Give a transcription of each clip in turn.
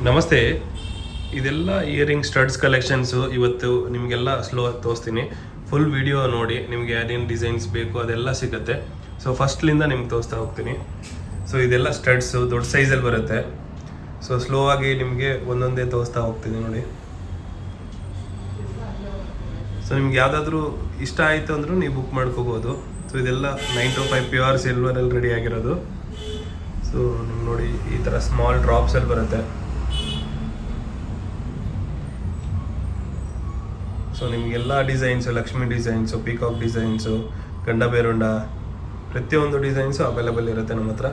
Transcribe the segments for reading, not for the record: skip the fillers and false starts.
ನಮಸ್ತೆ. ಇದೆಲ್ಲ earring studs collections ಇವತ್ತು ನಿಮಗೆಲ್ಲ ಸ್ಲೋ ಆಗಿ ತೋರಿಸ್ತೀನಿ. ಫುಲ್ ವಿಡಿಯೋ ನೋಡಿ, ನಿಮಗೆ ಅದೇನು ಡಿಸೈನ್ಸ್ ಬೇಕು ಅದೆಲ್ಲ ಸಿಗುತ್ತೆ. ಸೊ ಫಸ್ಟ್ಲಿಂದ ನಿಮ್ಗೆ ತೋರಿಸ್ತಾ ಹೋಗ್ತೀನಿ. ಸೊ ಇದೆಲ್ಲ ಸ್ಟಡ್ಸು ದೊಡ್ಡ ಸೈಜಲ್ಲಿ ಬರುತ್ತೆ. ಸೊ ಸ್ಲೋ ಆಗಿ ನಿಮಗೆ ಒಂದೊಂದೇ ತೋರಿಸ್ತಾ ಹೋಗ್ತೀನಿ ನೋಡಿ. ಸೊ ನಿಮ್ಗೆ ಯಾವುದಾದ್ರೂ ಇಷ್ಟ ಆಯಿತು ಅಂದರೂ ನೀವು ಬುಕ್ ಮಾಡ್ಕೋಬೋದು. ಸೊ ಇದೆಲ್ಲ 9 to 5 ಪ್ಯೂರ್ ಸಿಲ್ವರಲ್ಲಿ ರೆಡಿ ಆಗಿರೋದು. ಸೊ ನಿಮ್ಗೆ ನೋಡಿ ಈ ಥರ ಸ್ಮಾಲ್ ಡ್ರಾಪ್ಸಲ್ಲಿ ಬರುತ್ತೆ. ಸೊ ನಿಮಗೆಲ್ಲ designs, Lakshmi designs, peacock designs, ಗಂಡ ಬೇರುಂಡ ಪ್ರತಿಯೊಂದು ಡಿಸೈನ್ಸು ಅವೈಲೇಬಲ್ ಇರುತ್ತೆ ನಮ್ಮ ಹತ್ರ.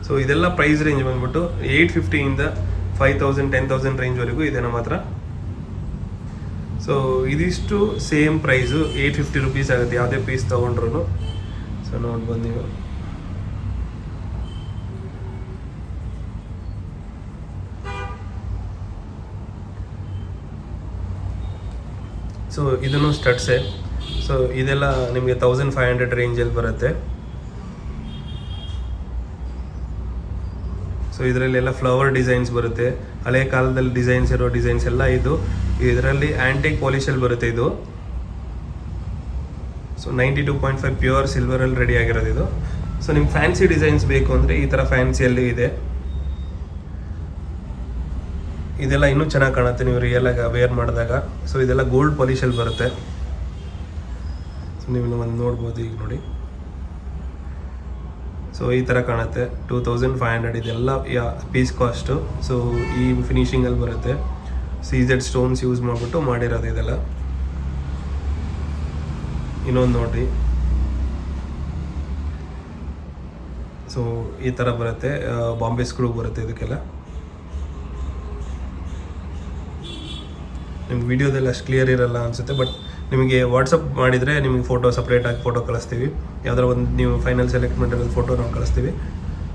ಸೊ ಇದೆಲ್ಲ ಪ್ರೈಸ್ ರೇಂಜ್ ಬಂದ್ಬಿಟ್ಟು 850 5,000 10,000 ರೇಂಜ್ವರೆಗೂ ಇದೆ ನಮ್ಮ ಹತ್ರ. ಸೊ ಇದಿಷ್ಟು ಸೇಮ್ ಪ್ರೈಸು 850 ರುಪೀಸ್ ಆಗುತ್ತೆ ಯಾವುದೇ ಪೀಸ್ ತೊಗೊಂಡ್ರು. ಸೊ ನೋಡ್ಬೋದು ನೀವು. ಸೊ ಇದನ್ನು ಸ್ಟಡ್ಸೇ. ಸೊ ಇದೆಲ್ಲ ನಿಮಗೆ 1500 ರೇಂಜಲ್ಲಿ ಬರುತ್ತೆ. ಸೊ ಇದರಲ್ಲೆಲ್ಲ ಫ್ಲವರ್ ಡಿಸೈನ್ಸ್ ಬರುತ್ತೆ, ಹಳೆ ಕಾಲದಲ್ಲಿ ಡಿಸೈನ್ಸ್ ಇರೋ ಡಿಸೈನ್ಸ್ ಎಲ್ಲ ಇದರಲ್ಲಿ ಆ್ಯಂಟಿಕ್ ಪಾಲಿಶಲ್ಲಿ ಬರುತ್ತೆ ಇದು. ಸೊ 92.5 ಪ್ಯೂರ್ ಸಿಲ್ವರಲ್ಲಿ ರೆಡಿ ಆಗಿರೋದು ಇದು. ಸೊ ನಿಮ್ಗೆ ಫ್ಯಾನ್ಸಿ ಡಿಸೈನ್ಸ್ ಬೇಕು ಅಂದರೆ ಈ ಥರ ಫ್ಯಾನ್ಸಿಯಲ್ಲಿ ಇದೆ. ಇದೆಲ್ಲ ಇನ್ನೂ ಚೆನ್ನಾಗಿ ಕಾಣುತ್ತೆ ನೀವು ರಿಯಲ್ ಆಗಿ ವೇರ್ ಮಾಡಿದಾಗ. ಸೊ ಇದೆಲ್ಲ ಗೋಲ್ಡ್ ಪಾಲಿಶಲ್ಲಿ ಬರುತ್ತೆ. ಸೊ ನೀವು ಒಂದು ನೋಡ್ಬೋದು ಈಗ ನೋಡಿ. ಸೊ ಈ ಥರ ಕಾಣುತ್ತೆ. 2500 ಇದೆಲ್ಲ ಪೀಸ್ ಕಾಸ್ಟು. ಸೊ ಈ ಫಿನಿಶಿಂಗಲ್ಲಿ ಬರುತ್ತೆ. CZ ಸ್ಟೋನ್ಸ್ ಯೂಸ್ ಮಾಡಿಬಿಟ್ಟು ಮಾಡಿರೋದು ಇದೆಲ್ಲ. ಇನ್ನೊಂದು ನೋಡಿರಿ. ಸೊ ಈ ಥರ ಬರುತ್ತೆ. ಬಾಂಬೆ ಸ್ಕ್ರೂ ಬರುತ್ತೆ ಇದಕ್ಕೆಲ್ಲ. ನಿಮ್ಗೆ ವಿಡಿಯೋದಲ್ಲಿ ಅಷ್ಟು ಕ್ಲಿಯರ್ ಇರಲ್ಲ ಅನಿಸುತ್ತೆ, ಬಟ್ ನಿಮಗೆ ವಾಟ್ಸಪ್ ಮಾಡಿದರೆ ನಿಮಗೆ ಫೋಟೋ ಸಪ್ರೇಟಾಗಿ ಫೋಟೋ ಕಳಿಸ್ತೀವಿ. ಯಾವುದಾರ ಒಂದು ನೀವು ಫೈನಲ್ ಸೆಲೆಕ್ಟ್ ಮಾಡಿರೋದು ಫೋಟೋ ನಾವು ಕಳಿಸ್ತೀವಿ.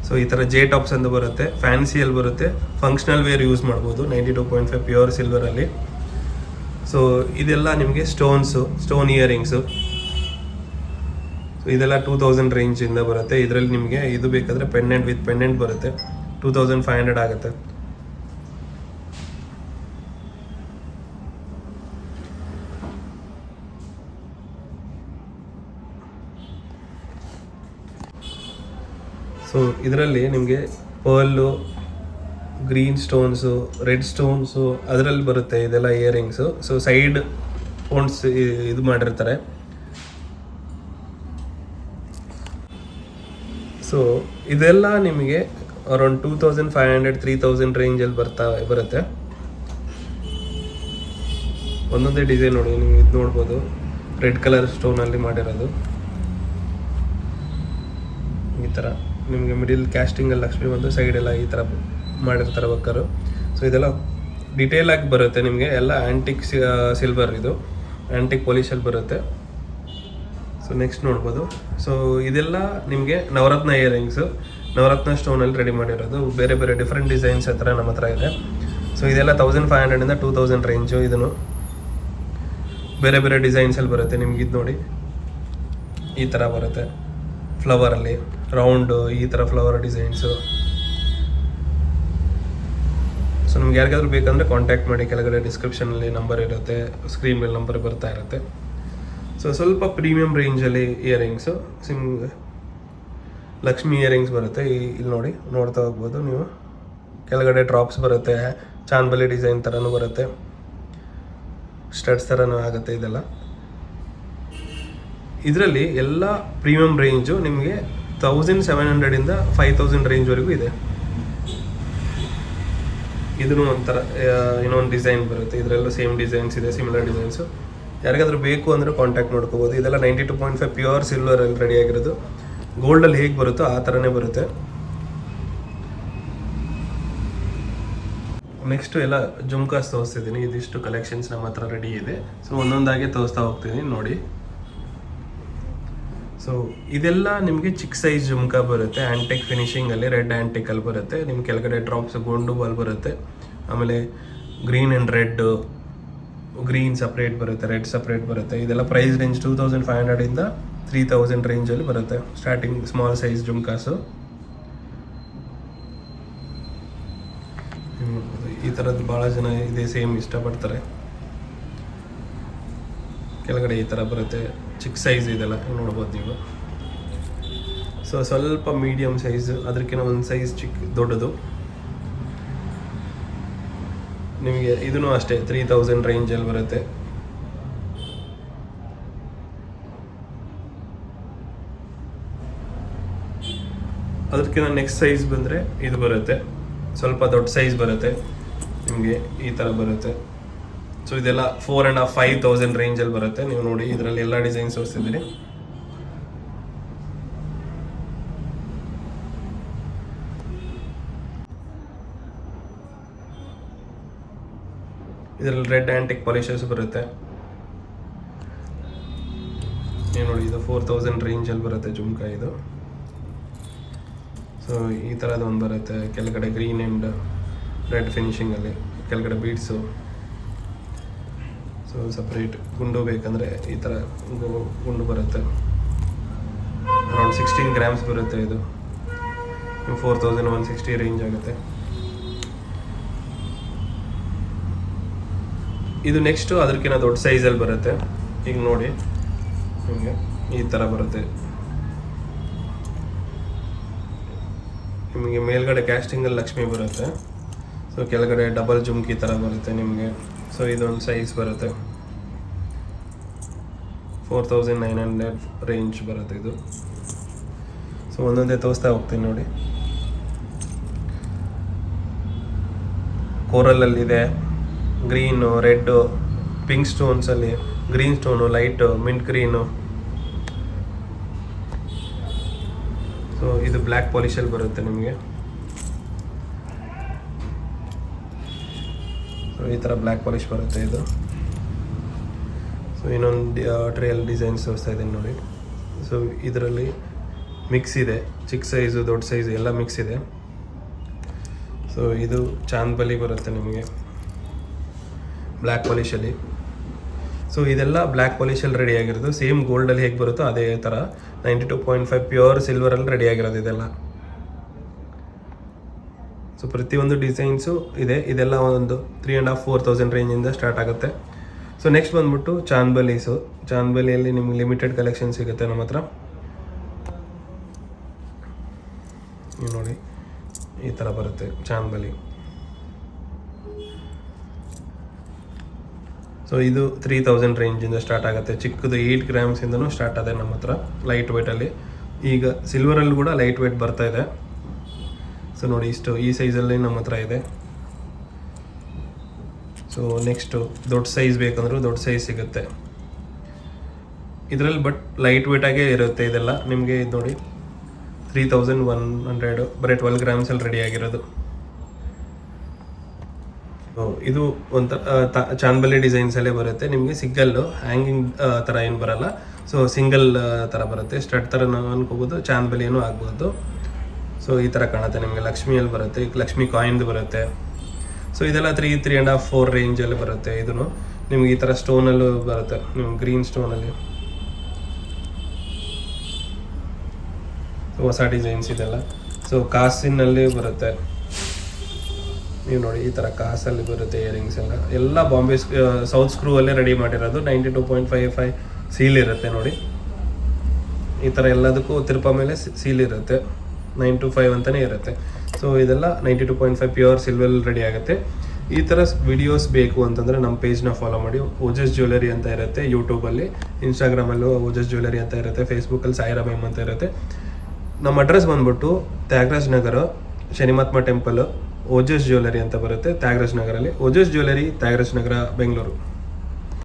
ಸೊ ಈ ಥರ ಜೆ ಟಾಪ್ಸ್ ಅಂತ ಬರುತ್ತೆ, ಫ್ಯಾನ್ಸಿಯಲ್ಲಿ ಬರುತ್ತೆ, ಫಂಕ್ಷನಲ್ ವೇರ್ ಯೂಸ್ ಮಾಡ್ಬೋದು. 92.5 ಪ್ಯೂರ್ ಸಿಲ್ವರಲ್ಲಿ. ಸೊ ಇದೆಲ್ಲ ನಿಮಗೆ ಸ್ಟೋನ್ ಇಯರಿಂಗ್ಸು. ಸೊ ಇದೆಲ್ಲ 2000 ರೇಂಜಿಂದ ಬರುತ್ತೆ. ಇದರಲ್ಲಿ ನಿಮಗೆ ಇದು ಬೇಕಾದರೆ ಪೆಂಡೆಂಟ್ ವಿತ್ ಪೆಂಡೆಂಟ್ ಬರುತ್ತೆ. 2500 ಆಗುತ್ತೆ. ಸೊ ಇದರಲ್ಲಿ ನಿಮಗೆ pearl, green stones, red stones ಅದರಲ್ಲಿ ಬರುತ್ತೆ ಇದೆಲ್ಲ ಇಯರಿಂಗ್ಸು. ಸೊ ಸೈಡ್ ಸ್ಟೋನ್ಸ್ ಇದು ಮಾಡಿರ್ತಾರೆ. ಸೊ ಇದೆಲ್ಲ ನಿಮಗೆ ಅರೌಂಡ್ 2500 3000 ರೇಂಜಲ್ಲಿ ಬರುತ್ತೆ. ಒಂದೊಂದೇ ಡಿಸೈನ್ ನೋಡಿ, ನೀವು ಇದು ನೋಡ್ಬೋದು. ರೆಡ್ ಕಲರ್ ಸ್ಟೋನಲ್ಲಿ ಮಾಡಿರೋದು ಈ ಥರ. ನಿಮಗೆ ಮಿಡಿಲ್ ಕ್ಯಾಸ್ಟಿಂಗಲ್ಲಿ ಲಕ್ಷ್ಮಿ ಬಂದು ಸೈಡೆಲ್ಲ ಈ ಥರ ಮಾಡಿರ್ತಾರೆ ವರ್ಕರು. ಸೊ ಇದೆಲ್ಲ ಡಿಟೇಲ್ ಆಗಿ ಬರುತ್ತೆ ನಿಮಗೆ. ಎಲ್ಲ ಆ್ಯಂಟಿಕ್ ಸಿಲ್ವರ್, ಇದು ಆ್ಯಂಟಿಕ್ ಪಾಲಿಶಲ್ಲಿ ಬರುತ್ತೆ. ಸೊ ನೆಕ್ಸ್ಟ್ ನೋಡ್ಬೋದು. ಸೊ ಇದೆಲ್ಲ ನಿಮಗೆ ನವರತ್ನ ಇಯರಿಂಗ್ಸು, ನವರತ್ನ ಸ್ಟೋನಲ್ಲಿ ರೆಡಿ ಮಾಡಿರೋದು. ಬೇರೆ ಬೇರೆ ಡಿಫ್ರೆಂಟ್ ಡಿಸೈನ್ಸ್ ಹತ್ರ ನಮ್ಮ ಹತ್ರ ಇದೆ. ಸೊ ಇದೆಲ್ಲ 1500 2000 ರೇಂಜು. ಇದನ್ನು ಬೇರೆ ಬೇರೆ ಡಿಸೈನ್ಸಲ್ಲಿ ಬರುತ್ತೆ. ನಿಮ್ಗೆ ಇದು ನೋಡಿ ಈ ಥರ ಬರುತ್ತೆ ಫ್ಲವರಲ್ಲಿ, ರೌಂಡು ಈ ಥರ ಫ್ಲವರ್ ಡಿಸೈನ್ಸು. ಸೊ ನಿಮ್ಗೆ ಯಾರಿಗಾದ್ರೂ ಬೇಕಂದರೆ ಕಾಂಟ್ಯಾಕ್ಟ್ ಮಾಡಿ. ಕೆಳಗಡೆ ಡಿಸ್ಕ್ರಿಪ್ಷನಲ್ಲಿ ನಂಬರ್ ಇರುತ್ತೆ, ಸ್ಕ್ರೀನ್ ಮೇಲೆ ನಂಬರ್ ಬರ್ತಾ ಇರುತ್ತೆ. ಸೊ ಸ್ವಲ್ಪ ಪ್ರೀಮಿಯಂ ರೇಂಜಲ್ಲಿ ಇಯರಿಂಗ್ಸು, ಲಕ್ಷ್ಮಿ ಇಯರಿಂಗ್ಸ್ ಬರುತ್ತೆ. ಇಲ್ಲಿ ನೋಡಿ, ನೋಡ್ತಾ ಹೋಗ್ಬೋದು ನೀವು. ಕೆಳಗಡೆ ಡ್ರಾಪ್ಸ್ ಬರುತ್ತೆ, ಚಾನ್ಬಲಿ ಡಿಸೈನ್ ಥರನೂ ಬರುತ್ತೆ, ಸ್ಟಡ್ಸ್ ಥರನೂ ಆಗುತ್ತೆ ಇದೆಲ್ಲ. ಇದರಲ್ಲಿ ಎಲ್ಲ ಪ್ರೀಮಿಯಂ ರೇಂಜು ನಿಮಗೆ 1700 5000 ರೇಂಜ್ವರೆಗೂ ಇದೆ. ಇದನ್ನು ಒಂಥರ ಇನ್ನೊಂದು ಡಿಸೈನ್ ಬರುತ್ತೆ. ಇದರಲ್ಲೂ ಸೇಮ್ ಡಿಸೈನ್ಸ್ ಇದೆ, ಸಿಮಿಲರ್ ಡಿಸೈನ್ಸು. ಯಾರಿಗಾದ್ರೂ ಬೇಕು ಅಂದರೆ ಕಾಂಟ್ಯಾಕ್ಟ್ ಮಾಡ್ಕೋಬೋದು. ಇದೆಲ್ಲ 92.5 ಪ್ಯೂರ್ ಸಿಲ್ವರಲ್ಲಿ ರೆಡಿ ಆಗಿರೋದು. ಗೋಲ್ಡಲ್ಲಿ ಹೇಗೆ ಬರುತ್ತೋ ಆ ಥರನೇ ಬರುತ್ತೆ. ನೆಕ್ಸ್ಟು ಎಲ್ಲ ಜುಮ್ಕಾಸ್ ತೋರಿಸ್ತಿದ್ದೀನಿ. ಇದಿಷ್ಟು ಕಲೆಕ್ಷನ್ಸ್ ನಮ್ಮ ಹತ್ರ ರೆಡಿ ಇದೆ. ಸೊ ಒಂದೊಂದಾಗೆ ತೋರಿಸ್ತಾ ಹೋಗ್ತೀನಿ ನೋಡಿ. ಸೊ ಇದೆಲ್ಲ ನಿಮಗೆ ಚಿಕ್ಕ ಸೈಜ್ ಜುಮ್ಕಾ ಬರುತ್ತೆ, ಆ್ಯಂಟಿಕ್ ಫಿನಿಶಿಂಗಲ್ಲಿ, ರೆಡ್ ಆ್ಯಂಟಿಕಲ್ಲಿ ಬರುತ್ತೆ. ನಿಮ್ಮ ಕೆಳಗಡೆ ಡ್ರಾಪ್ಸ್ ಗೋಲ್ಡು ಬಾಲ್ ಬರುತ್ತೆ. ಆಮೇಲೆ green and red, green separate ಬರುತ್ತೆ, ರೆಡ್ ಸಪ್ರೇಟ್ ಬರುತ್ತೆ. ಇದೆಲ್ಲ ಪ್ರೈಸ್ ರೇಂಜ್ 2500 3000 ರೇಂಜಲ್ಲಿ ಬರುತ್ತೆ. Starting small size jhumkas. ಈ ಥರದ್ದು ಭಾಳ ಜನ ಇದೇ ಸೇಮ್ ಇಷ್ಟಪಡ್ತಾರೆ. ಕೆಳಗಡೆ ಈ ಥರ ಬರುತ್ತೆ, ಚಿಕ್ಕ ಸೈಜ್ ಇದೆಲ್ಲ ನೋಡ್ಬೋದು ನೀವು. ಸೊ ಸ್ವಲ್ಪ ಮೀಡಿಯಮ್ ಸೈಜ್, ಅದಕ್ಕಿಂತ ಒಂದು ಸೈಜ್ ದೊಡ್ಡದು. ನಿಮಗೆ ಇದೂ ಅಷ್ಟೇ 3000 ರೇಂಜಲ್ಲಿ ಬರುತ್ತೆ. ಅದಕ್ಕಿಂತ ನೆಕ್ಸ್ಟ್ ಸೈಜ್ ಬಂದರೆ ಇದು ಬರುತ್ತೆ, ಸ್ವಲ್ಪ ದೊಡ್ಡ ಸೈಜ್ ಬರುತ್ತೆ ನಿಮಗೆ, ಈ ಥರ ಬರುತ್ತೆ. ಸೊ ಇದೆಲ್ಲ 4,500-5,000 ರೇಂಜಲ್ಲಿ ಬರುತ್ತೆ. ನೀವು ನೋಡಿ, ಇದರಲ್ಲಿ ಎಲ್ಲ ಡಿಸೈನ್ಸ್ ತೋರಿಸ್ತಿದ್ದೀನಿ. ಇದರಲ್ಲಿ ರೆಡ್ ಆ್ಯಂಟಿಕ್ ಪಾಲಿಷರ್ಸ್ ಬರುತ್ತೆ. ನೀವು ನೋಡಿ, ಇದು 4,000 ರೇಂಜಲ್ಲಿ ಬರುತ್ತೆ ಜುಮ್ಕಾ ಇದು. ಸೊ ಈ ಥರದ್ದು ಒಂದು ಬರುತ್ತೆ, ಕೆಳಗಡೆ ಗ್ರೀನ್ ಆ್ಯಂಡ್ ರೆಡ್ ಫಿನಿಶಿಂಗಲ್ಲಿ, ಕೆಳಗಡೆ ಬೀಡ್ಸು. ಸೊ ಸಪ್ರೇಟ್ ಗುಂಡು ಬೇಕಂದರೆ ಈ ಥರ ಗುಂಡು ಬರುತ್ತೆ. ಅರೌಂಡ್ 16 ಗ್ರಾಮ್ಸ್ ಬರುತ್ತೆ. ಇದು 4,160 ರೇಂಜ್ ಆಗುತ್ತೆ. ಇದು ನೆಕ್ಸ್ಟು ಅದಕ್ಕಿಂತ ದೊಡ್ಡ ಸೈಜಲ್ಲಿ ಬರುತ್ತೆ. ಈಗ ನೋಡಿ, ನಿಮಗೆ ಈ ಥರ ಬರುತ್ತೆ. ನಿಮಗೆ ಮೇಲ್ಗಡೆ ಕ್ಯಾಸ್ಟಿಂಗಲ್ಲಿ ಲಕ್ಷ್ಮಿ ಬರುತ್ತೆ. ಸೊ ಕೆಳಗಡೆ ಡಬಲ್ ಜುಮ್ಕಿ ಥರ ಬರುತ್ತೆ ನಿಮಗೆ. ಸೊ ಇದೊಂದು ಸೈಜ್ ಬರುತ್ತೆ, 4,900 ರೇಂಜ್ ಬರುತ್ತೆ ಇದು. ಸೊ ಒಂದೊಂದೇ ತೋರಿಸ್ತಾ ಹೋಗ್ತೀನಿ ನೋಡಿ. ಕೋರಲಲ್ಲಿದೆ, ಗ್ರೀನು, ರೆಡ್ಡು, ಪಿಂಕ್ ಸ್ಟೋನ್ಸಲ್ಲಿ, green stone, light, mint green. So ಇದು ಬ್ಲ್ಯಾಕ್ ಪಾಲಿಷಲ್ಲಿ ಬರುತ್ತೆ ನಿಮಗೆ. ಸೊ ಈ ಥರ ಬ್ಲ್ಯಾಕ್ ಪಾಲಿಷ್ ಬರುತ್ತೆ ಇದು. ಸೊ ಇನ್ನೊಂದು ಟ್ರೇಯಲ್ಲಿ ಡಿಸೈನ್ಸ್ ತೋರಿಸ್ತಾ ಇದ್ದೀನಿ ನೋಡಿ. ಸೊ ಇದರಲ್ಲಿ ಮಿಕ್ಸ್ ಇದೆ, ಚಿಕ್ಕ ಸೈಜು ದೊಡ್ಡ ಸೈಜು ಎಲ್ಲ ಮಿಕ್ಸ್ ಇದೆ. ಸೊ ಇದು ಚಾಂದ್ಬಲಿ ಬರುತ್ತೆ ನಿಮಗೆ ಬ್ಲ್ಯಾಕ್ ಪಾಲಿಷಲ್ಲಿ. ಸೊ ಇದೆಲ್ಲ ಬ್ಲ್ಯಾಕ್ ಪಾಲಿಷಲ್ಲಿ ರೆಡಿ ಆಗಿರೋದು. ಸೇಮ್ ಗೋಲ್ಡಲ್ಲಿ ಹೇಗೆ ಬರುತ್ತೋ ಅದೇ ಥರ 92.5 ಪ್ಯೂರ್ ಸಿಲ್ವರಲ್ಲಿ ರೆಡಿ ಆಗಿರೋದು ಇದೆಲ್ಲ. ಸೊ ಪ್ರತಿಯೊಂದು ಡಿಸೈನ್ಸು ಇದೆ. ಇದೆಲ್ಲ ಒಂದು 3,500-4,000 ರೇಂಜಿಂದ ಸ್ಟಾರ್ಟ್ ಆಗುತ್ತೆ. ಸೊ ನೆಕ್ಸ್ಟ್ ಬಂದ್ಬಿಟ್ಟು ಚಾಂದ್ಬಲೀಸು. ಚಾಂದ್ಬಲಿಯಲ್ಲಿ ನಿಮ್ಗೆ ಲಿಮಿಟೆಡ್ ಕಲೆಕ್ಷನ್ ಸಿಗುತ್ತೆ ನಮ್ಮ ಹತ್ರ. ನೀವು ನೋಡಿ, ಈ ಥರ ಬರುತ್ತೆ ಚಾಂದ್ಬಲಿ. ಸೊ ಇದು 3,000 ರೇಂಜಿಂದ ಸ್ಟಾರ್ಟ್ ಆಗುತ್ತೆ. ಚಿಕ್ಕದು 8 ಗ್ರಾಮ್ಸಿಂದನೂ ಸ್ಟಾರ್ಟ್ ಇದೆ ನಮ್ಮ ಹತ್ರ ಲೈಟ್ ವೇಟಲ್ಲಿ. ಈಗ ಸಿಲ್ವರಲ್ಲಿ ಕೂಡ ಲೈಟ್ ವೇಟ್ ಬರ್ತಾ ಇದೆ. ಸೊ ನೋಡಿ, ಇಷ್ಟು ಈ ಸೈಜಲ್ಲಿ ನಮ್ಮ ಹತ್ರ ಇದೆ. ಸೊ ನೆಕ್ಸ್ಟು ದೊಡ್ಡ ಸೈಜ್ ಬೇಕಂದ್ರೂ ದೊಡ್ಡ ಸೈಜ್ ಸಿಗುತ್ತೆ ಇದರಲ್ಲಿ. ಬಟ್ ಲೈಟ್ ವೇಟಾಗೇ ಇರುತ್ತೆ ಇದೆಲ್ಲ ನಿಮಗೆ. ಇದು ನೋಡಿ, 3,100 ಬರೀ 12 ಗ್ರಾಮ್ಸಲ್ಲಿ ರೆಡಿ ಆಗಿರೋದು. ಇದು ಒಂಥರ ಚಾಂದ್ಬಲಿ ಡಿಸೈನ್ಸಲ್ಲೇ ಬರುತ್ತೆ ನಿಮಗೆ. ಸಿಂಗಲ್ಲು ಹ್ಯಾಂಗಿಂಗ್ ಥರ ಏನು ಬರಲ್ಲ. ಸೊ ಸಿಂಗಲ್ ಥರ ಬರುತ್ತೆ, ಸ್ಟಡ್ ಥರ ನಾವು ಅನ್ಕೋಬೋದು, ಚಾಂದ್ಬಲಿನೂ ಆಗ್ಬೋದು. ಸೊ ಈ ಥರ ಕಾಣುತ್ತೆ ನಿಮಗೆ. ಲಕ್ಷ್ಮಿಯಲ್ಲಿ ಬರುತ್ತೆ, ಲಕ್ಷ್ಮಿ ಕಾಯಿನ್ದು ಬರುತ್ತೆ. ಸೊ ಇದೆಲ್ಲ 3-3.5-4 ರೇಂಜಲ್ಲಿ ಬರುತ್ತೆ. ಇದನ್ನು ನಿಮ್ಗೆ ಈ ಥರ ಸ್ಟೋನಲ್ಲೂ ಬರುತ್ತೆ, ನಿಮ್ಗೆ ಗ್ರೀನ್ ಸ್ಟೋನಲ್ಲಿ. ಹೊಸ ಡಿಸೈನ್ಸ್ ಇದೆಲ್ಲ. ಸೊ ಕಾಸಿನಲ್ಲಿ ಬರುತ್ತೆ, ನೀವು ನೋಡಿ ಈ ಥರ ಕಾಸಲ್ಲಿ ಬರುತ್ತೆ ಇಯರಿಂಗ್ಸ್ ಎಲ್ಲ ಬಾಂಬೆ ಸೌತ್ ಸ್ಕ್ರೂ ಅಲ್ಲೇ ರೆಡಿ ಮಾಡಿರೋದು. 92.55 ಸೀಲ್ ಇರುತ್ತೆ ನೋಡಿ. ಈ ಥರ ಎಲ್ಲದಕ್ಕೂ ತಿರುಪ ಮೇಲೆ ಸೀಲ್ ಇರುತ್ತೆ, 925 ಅಂತಲೇ ಇರುತ್ತೆ. ಸೊ ಇದೆಲ್ಲ 92.5 ಪ್ಯೂರ್ ಸಿಲ್ವರ್ ರೆಡಿ ಆಗುತ್ತೆ. ಈ ಥರ ವಿಡಿಯೋಸ್ ಬೇಕು ಅಂತಂದರೆ ನಮ್ಮ ಪೇಜ್ನ ಫಾಲೋ ಮಾಡಿ. ಓಜಸ್ ಜ್ಯುವೆಲರಿ ಅಂತ ಇರುತ್ತೆ ಯೂಟ್ಯೂಬಲ್ಲಿ, ಇನ್ಸ್ಟಾಗ್ರಾಮಲ್ಲೂ ಓಜಸ್ ಜ್ಯುವೆಲರಿ ಅಂತ ಇರುತ್ತೆ, ಫೇಸ್ಬುಕ್ಕಲ್ಲಿ ಸಾಯಿರಾ ಮ್ಯಾಮ್ ಅಂತ ಇರುತ್ತೆ. ನಮ್ಮ ಅಡ್ರೆಸ್ ಬಂದ್ಬಿಟ್ಟು ತ್ಯಾಗರಾಜ್ ನಗರ, ಶನಿಮಹಾತ್ಮ ಟೆಂಪಲ್, ಓಜಸ್ ಜ್ಯುವೆಲರಿ ಅಂತ ಬರುತ್ತೆ ತ್ಯಾಗರಾಜ್ ನಗರಲ್ಲಿ. ಓಜಸ್ ಜ್ಯುವೆಲರಿ, ತ್ಯಾಗರಾಜ್ ನಗರ, ಬೆಂಗಳೂರು.